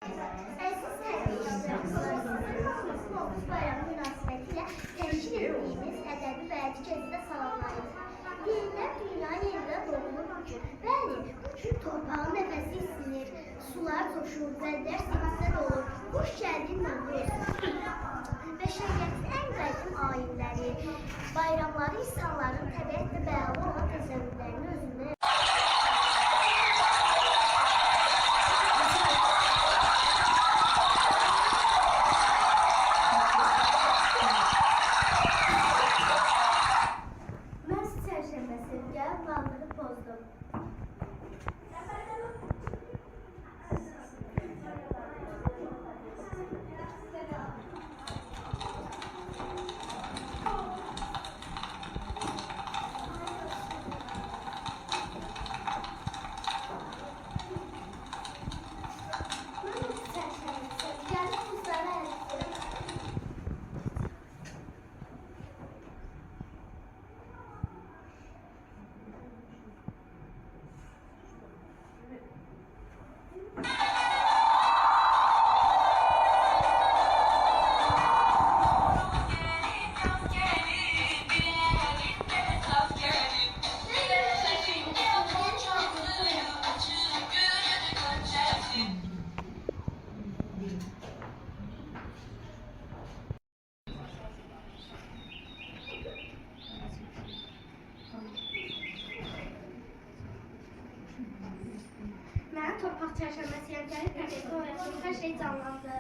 Bayram münasibətilə təşkil etdiyimiz ədəbi bədii gəzidə salamlayırıq. Deyirlər dünya yenidən doğulur bu gün. Bəli, bu gün torpağın nəfəsi isinir, sular coşur, bəndər sevinclə dolur. Xoş gəldin Novruz. Bəşəriyyətin ən qədim ayinləri, bayramları insanların təbiətlə bağlı olan təsəvvürlərini özündə torpaq çərşənbəsi gəlib hər şey canlandı.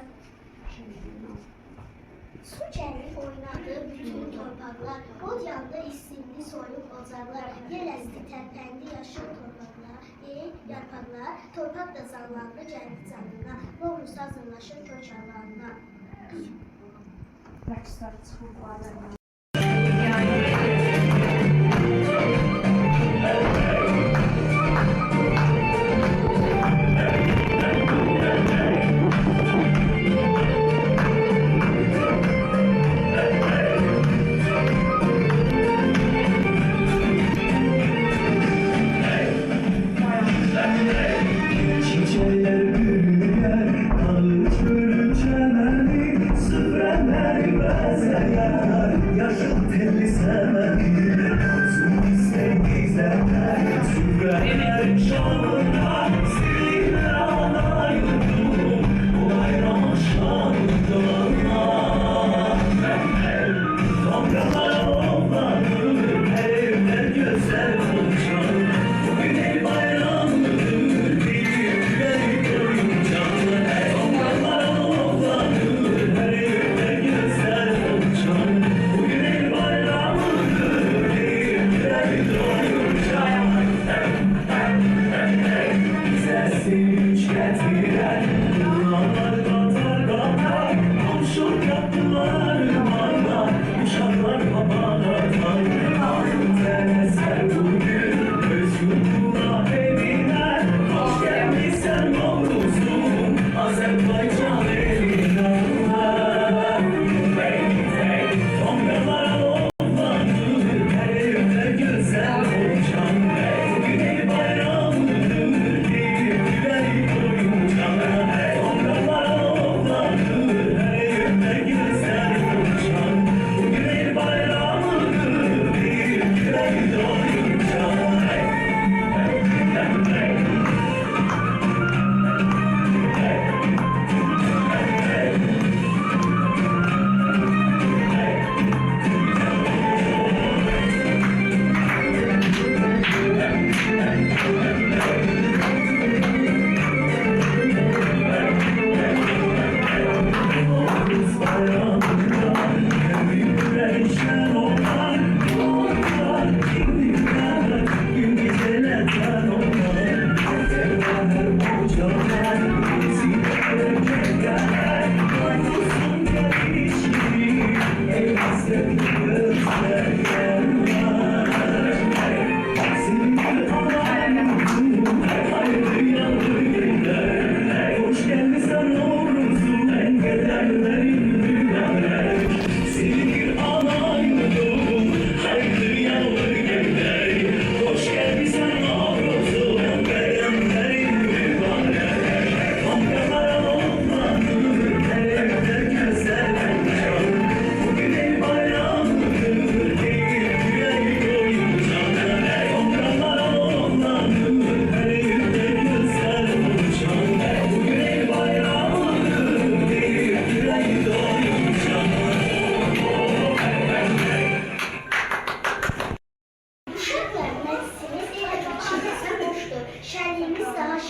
Su gəlib oynadı bütün torpaqlar, od yandı isimli soyuq ocaqlar, yel əzdi tərpəndi yaşıl torpaqlar, yarpaqlar, torpaq da sallandı gəldi canına, Novruz hazırlaşır kök alanına. Rəqslər çıxır bu aləmə.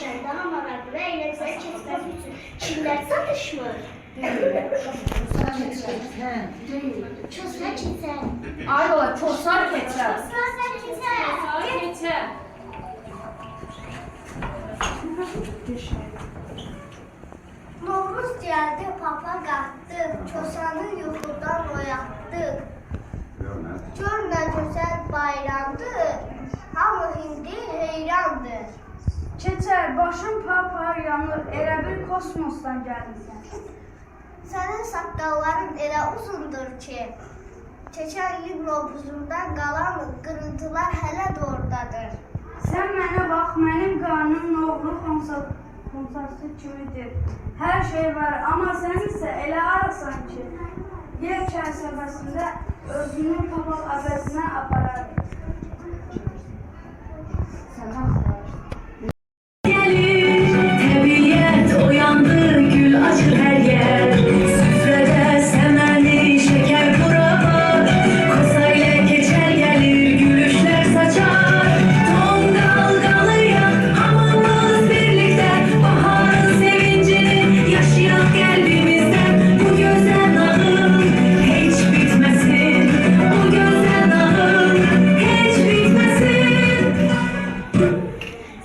keçən daha maraqlı və əyləncəli keçməsi üçün kimlər çatışmır? Çosra keçən. Ay ola, çosar keçər. Çosra keçən. Novruz gəldi, papa qalxdıq, Çosanı yuxudan oyatdıq. Gör nə gözəl bayramdır, hamı indi heyrandır. Keçər, başım par yanır, elə bir kosmosdan gəlmişsən. Sənin saqqalların elə uzundur ki, keçən il Novruzumdan qalan qırıntılar hələ də oradadır. Sən mənə bax, mənim qarnım Novruz konsası kimidir. Hər şey var, amma sən isə elə arasan ki, yer çərçivəsində özünü papaq əvəzinə aparar. Təbiət oyandı, gül açır hər yer. Süfrədə səməni, şəkər buralar. Kosa ilə keçər gəlir, gülüşlər saçar. Ton dalğalıyam, hamımız birlikdə. Baharın sevincini yaşayaq qəlbimizdə. Bu gözəl nağıl heç bitməsin. Bu gözəl nağıl heç bitməsin.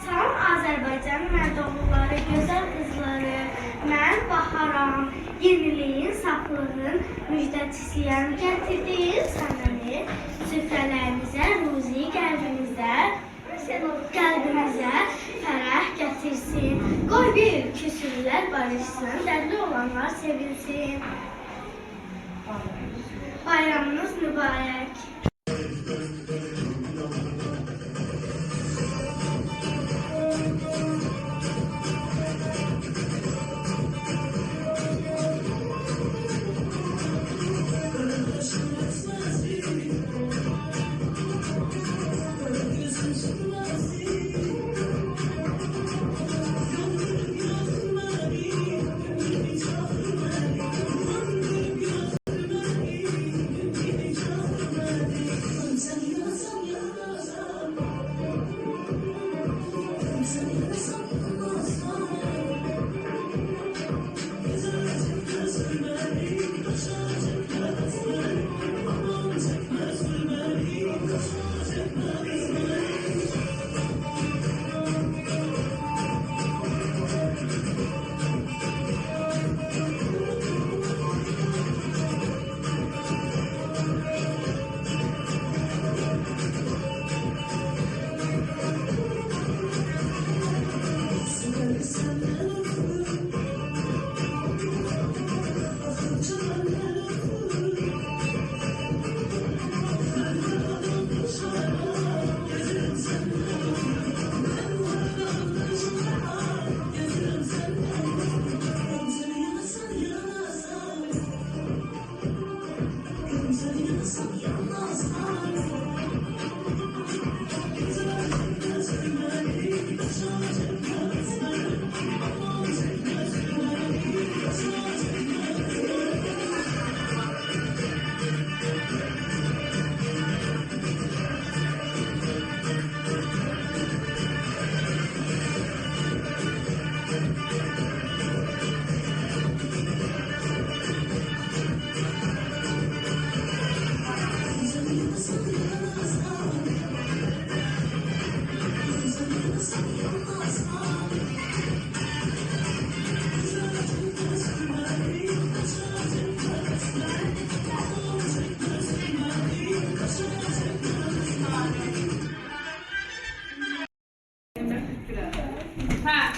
Salam Azərbaycan mərdoğulları, gözəl qızları, mən Baharam, yeniliyin, saflığın müjdəçisiyəm. Gətirdiyin sənəni süfrələrimizə, ruzi qəlbimizə fərəh gətirsin. Qoy bir küsürlər barışsın, dərdli olanlar sevinsin. Bayramınız mübarək.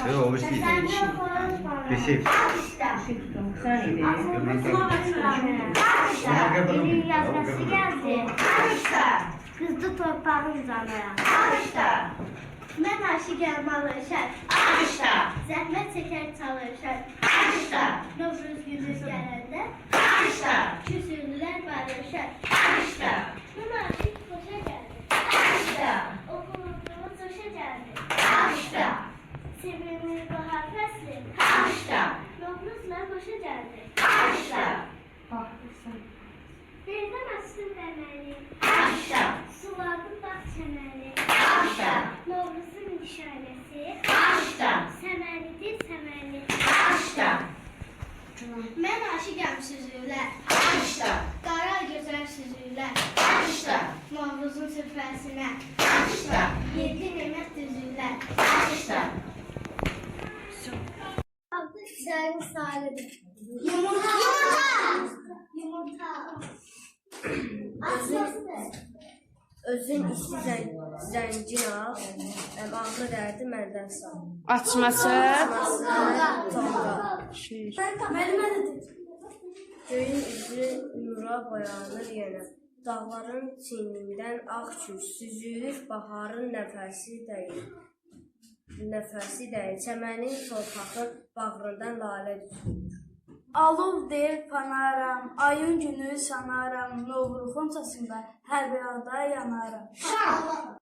Yok, bir şey değil. Bir şey. Elin yazması geldi. Kızdı torpağın zanaya. Mən aşiqəm alışar. Zəhmət çəkər çalışar. Novruz günü gələndə. Küsürlülər barışar. Mən aşiq xoşa gəldi. Oxumaqlığı coşa gəldi. Sevimli bahar fəsli. Novruzla boşa gəldi. Birdən açdım qəməni. Suladım bağ çəməni. Novruzun nişanəsi. Mən aşiqəm süzürlər. Alkışla. Qara gözəl süzürlər. Alkışla. Novruzun süfrəsinə. Alkışla. 7 nemət düzürlər. Alkışla. Adlı güzel misalıdır. Yumurta. Yumurta. Özün işi zəngin al, ağlı dərdi məndən sal. Açması. Tonqa. Müəllimə dedi. Göyün üzü nura boyanır yenə. Dağların çiynindən ağ kül süzülür, baharın nəfəsi deyil. Çəmənin torpağı bağrından lalə düşür. Alov deyil panaram, ayın günü sanaram, Novruzun səsində hər bir halda yanaram.